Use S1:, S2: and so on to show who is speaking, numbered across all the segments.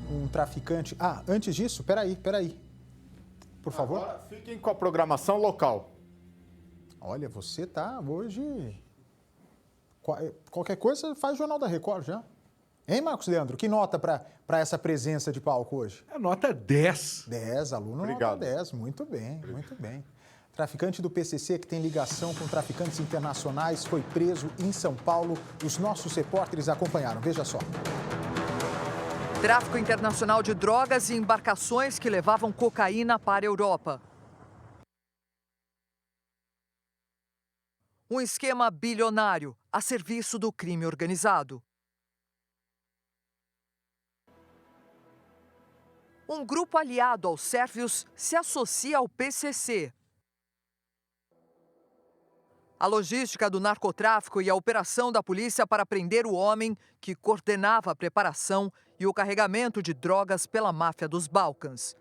S1: um traficante... Ah, antes disso, peraí. Por favor.
S2: Agora fiquem com a programação local.
S1: Olha, você tá hoje... Qualquer coisa faz o Jornal da Record já. Hein, Marcos Leandro? Que nota para essa presença de palco hoje?
S3: A nota 10.
S1: 10, aluno
S2: Obrigado.
S1: nota 10. Muito bem, muito bem. Traficante do PCC que tem ligação com traficantes internacionais foi preso em São Paulo. Os nossos repórteres acompanharam. Veja só.
S4: Tráfico internacional de drogas e embarcações que levavam cocaína para a Europa. Um esquema bilionário a serviço do crime organizado. Um grupo aliado aos sérvios se associa ao PCC. A logística do narcotráfico e a operação da polícia para prender o homem que coordenava a preparação e o carregamento de drogas pela máfia dos Balcãs.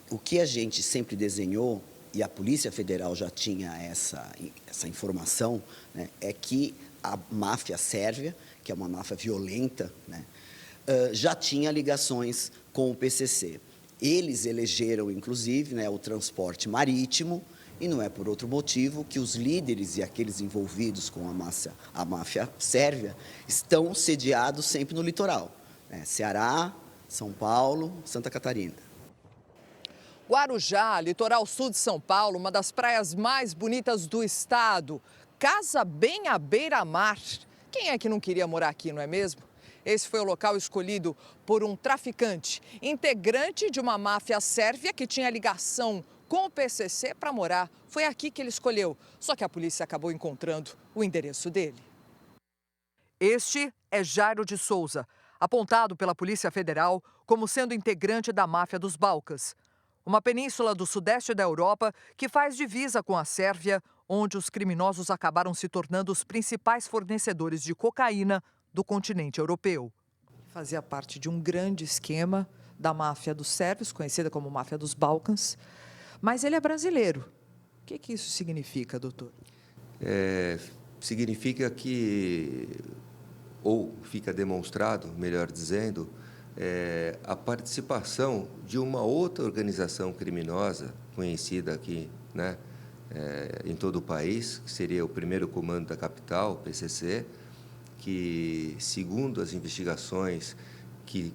S5: O que a gente sempre desenhou, e a Polícia Federal já tinha essa informação, né, é que a máfia sérvia, que é uma máfia violenta, né, já tinha ligações com o PCC. Eles elegeram, inclusive, né, o transporte marítimo, e não é por outro motivo que os líderes e aqueles envolvidos com a máfia sérvia estão sediados sempre no litoral, né, Ceará, São Paulo, Santa Catarina.
S4: Guarujá, litoral sul de São Paulo, uma das praias mais bonitas do estado. Casa bem à beira-mar. Quem é que não queria morar aqui, não é mesmo? Esse foi o local escolhido por um traficante, integrante de uma máfia sérvia que tinha ligação com o PCC para morar. Foi aqui que ele escolheu, só que a polícia acabou encontrando o endereço dele. Este é Jairo de Souza, apontado pela Polícia Federal como sendo integrante da máfia dos Balcãs. Uma península do sudeste da Europa que faz divisa com a Sérvia, onde os criminosos acabaram se tornando os principais fornecedores de cocaína do continente europeu. Fazia parte de um grande esquema da máfia dos sérvios, conhecida como máfia dos Balcãs, mas ele é brasileiro. O que isso significa, doutor?
S6: Significa que, ou fica demonstrado, melhor dizendo, a participação de uma outra organização criminosa conhecida aqui, né, em todo o país, que seria o primeiro comando da capital, o PCC, que, segundo as investigações que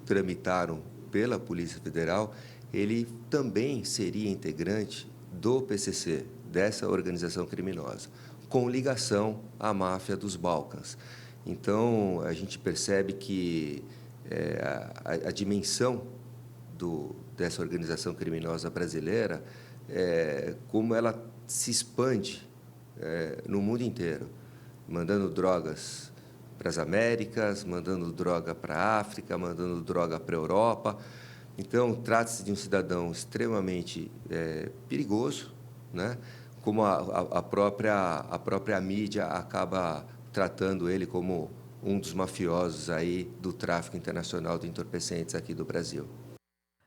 S6: tramitaram pela Polícia Federal, ele também seria integrante do PCC, dessa organização criminosa, com ligação à máfia dos Balcãs. Então, a gente percebe que a dimensão dessa organização criminosa brasileira, como ela se expande no mundo inteiro, mandando drogas para as Américas, mandando droga para a África, mandando droga para a Europa. Então, trata-se de um cidadão extremamente perigoso, né? Como a própria mídia acaba tratando ele como um dos mafiosos aí do tráfico internacional de entorpecentes aqui do Brasil.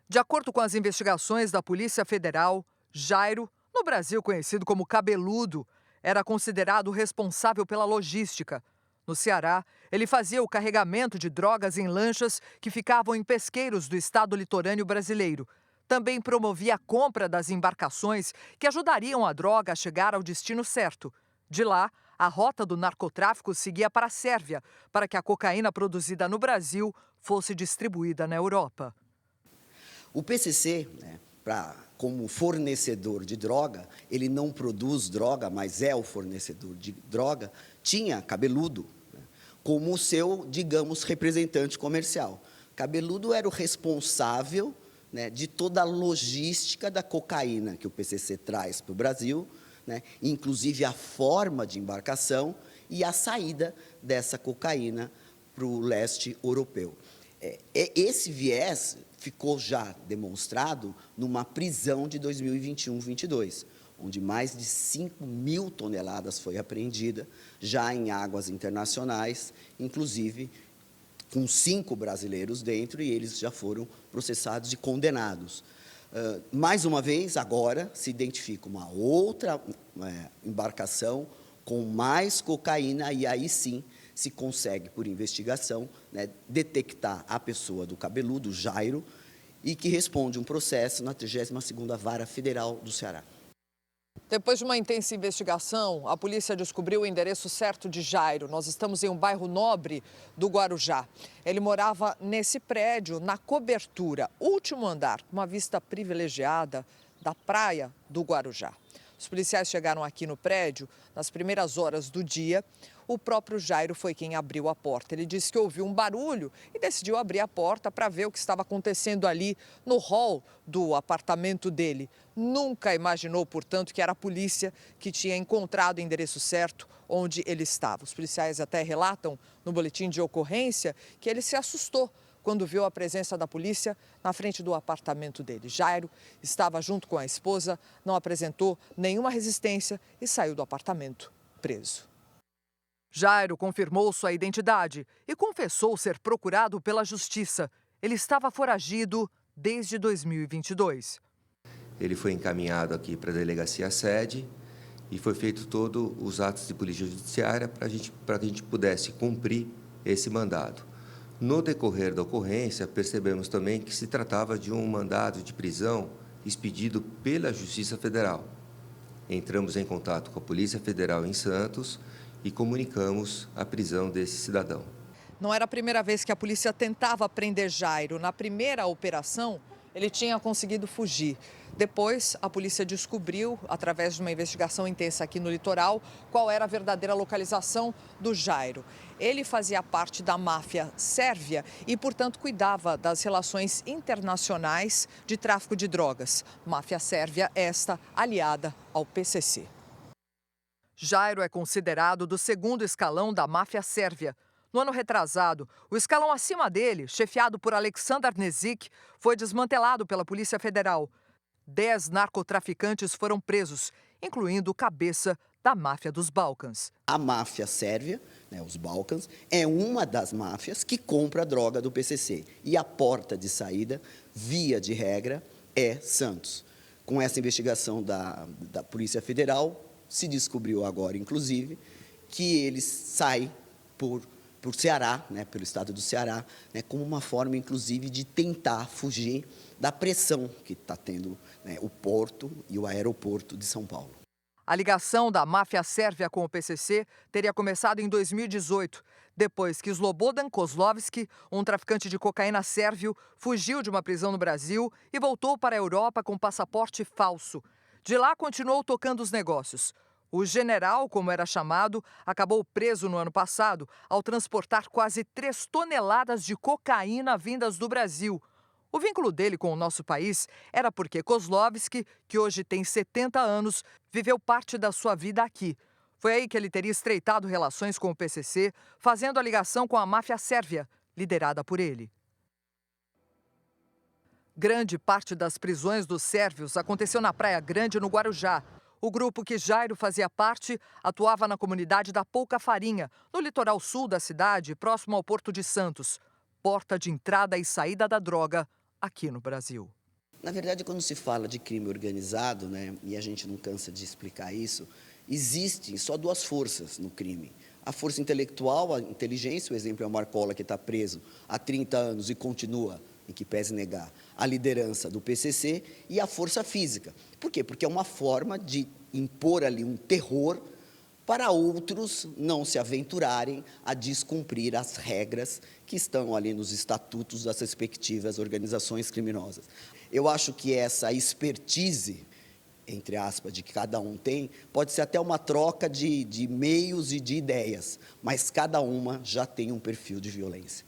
S4: De acordo com as investigações da Polícia Federal, Jairo, no Brasil conhecido como Cabeludo, era considerado responsável pela logística. No Ceará, ele fazia o carregamento de drogas em lanchas que ficavam em pesqueiros do estado litorâneo brasileiro. Também promovia a compra das embarcações que ajudariam a droga a chegar ao destino certo. De lá, a rota do narcotráfico seguia para a Sérvia, para que a cocaína produzida no Brasil fosse distribuída na Europa.
S5: O PCC, né, como fornecedor de droga, ele não produz droga, mas é o fornecedor de droga, tinha Cabeludo, né, como o seu, digamos, representante comercial. Cabeludo era o responsável, né, de toda a logística da cocaína que o PCC traz para o Brasil, né, inclusive a forma de embarcação e a saída dessa cocaína para o leste europeu. Esse viés ficou já demonstrado numa prisão de 2021-22, onde mais de 5.000 toneladas foi apreendida, já em águas internacionais, inclusive com 5 brasileiros dentro, e eles já foram processados e condenados. Mais uma vez, agora, se identifica uma outra embarcação com mais cocaína, e aí sim se consegue, por investigação, né, detectar a pessoa do cabeludo, Jairo, e que responde um processo na 32ª Vara Federal do Ceará.
S4: Depois de uma intensa investigação, a polícia descobriu o endereço certo de Jairo. Nós estamos em um bairro nobre do Guarujá. Ele morava nesse prédio, na cobertura, último andar, com uma vista privilegiada da praia do Guarujá. Os policiais chegaram aqui no prédio nas primeiras horas do dia. O próprio Jairo foi quem abriu a porta. Ele disse que ouviu um barulho e decidiu abrir a porta para ver o que estava acontecendo ali no hall do apartamento dele. Nunca imaginou, portanto, que era a polícia que tinha encontrado o endereço certo onde ele estava. Os policiais até relatam no boletim de ocorrência que ele se assustou quando viu a presença da polícia na frente do apartamento dele. Jairo estava junto com a esposa, não apresentou nenhuma resistência e saiu do apartamento preso. Jairo confirmou sua identidade e confessou ser procurado pela justiça. Ele estava foragido desde 2022.
S6: Ele foi encaminhado aqui para a delegacia sede e foi feito todos os atos de polícia judiciária para que a gente pudesse cumprir esse mandado. No decorrer da ocorrência, percebemos também que se tratava de um mandado de prisão expedido pela Justiça Federal. Entramos em contato com a Polícia Federal em Santos e comunicamos a prisão desse cidadão.
S4: Não era a primeira vez que a polícia tentava prender Jairo. Na primeira operação, ele tinha conseguido fugir. Depois, a polícia descobriu, através de uma investigação intensa aqui no litoral, qual era a verdadeira localização do Jairo. Ele fazia parte da máfia sérvia e, portanto, cuidava das relações internacionais de tráfico de drogas. Máfia sérvia esta aliada ao PCC. Jairo é considerado do segundo escalão da máfia sérvia. No ano retrasado, o escalão acima dele, chefiado por Aleksandar Nezic, foi desmantelado pela Polícia Federal. 10 narcotraficantes foram presos, incluindo o cabeça da máfia dos Balcãs.
S5: A máfia sérvia, né, os Balcãs, é uma das máfias que compra a droga do PCC. E a porta de saída, via de regra, é Santos. Com essa investigação da Polícia Federal, se descobriu agora, inclusive, que eles saem por Ceará, né, pelo estado do Ceará, né, como uma forma, inclusive, de tentar fugir da pressão que está tendo, né, o porto e o aeroporto de São Paulo.
S4: A ligação da máfia sérvia com o PCC teria começado em 2018, depois que Slobodan Kozlovski, um traficante de cocaína sérvio, fugiu de uma prisão no Brasil e voltou para a Europa com passaporte falso. De lá, continuou tocando os negócios. O general, como era chamado, acabou preso no ano passado ao transportar quase 3 toneladas de cocaína vindas do Brasil. O vínculo dele com o nosso país era porque Kozlovski, que hoje tem 70 anos, viveu parte da sua vida aqui. Foi aí que ele teria estreitado relações com o PCC, fazendo a ligação com a máfia sérvia, liderada por ele. Grande parte das prisões dos sérvios aconteceu na Praia Grande, no Guarujá. O grupo que Jairo fazia parte atuava na comunidade da Pouca Farinha, no litoral sul da cidade, próximo ao Porto de Santos. Porta de entrada e saída da droga aqui no Brasil.
S5: Na verdade, quando se fala de crime organizado, né, e a gente não cansa de explicar isso, existem só 2 forças no crime. A força intelectual, a inteligência, o exemplo é o Marcola, que está preso há 30 anos e continua, em que pese negar, a liderança do PCC, e a força física. Por quê? Porque é uma forma de impor ali um terror para outros não se aventurarem a descumprir as regras que estão ali nos estatutos das respectivas organizações criminosas. Eu acho que essa expertise, entre aspas, de que cada um tem, pode ser até uma troca de meios e de ideias, mas cada uma já tem um perfil de violência.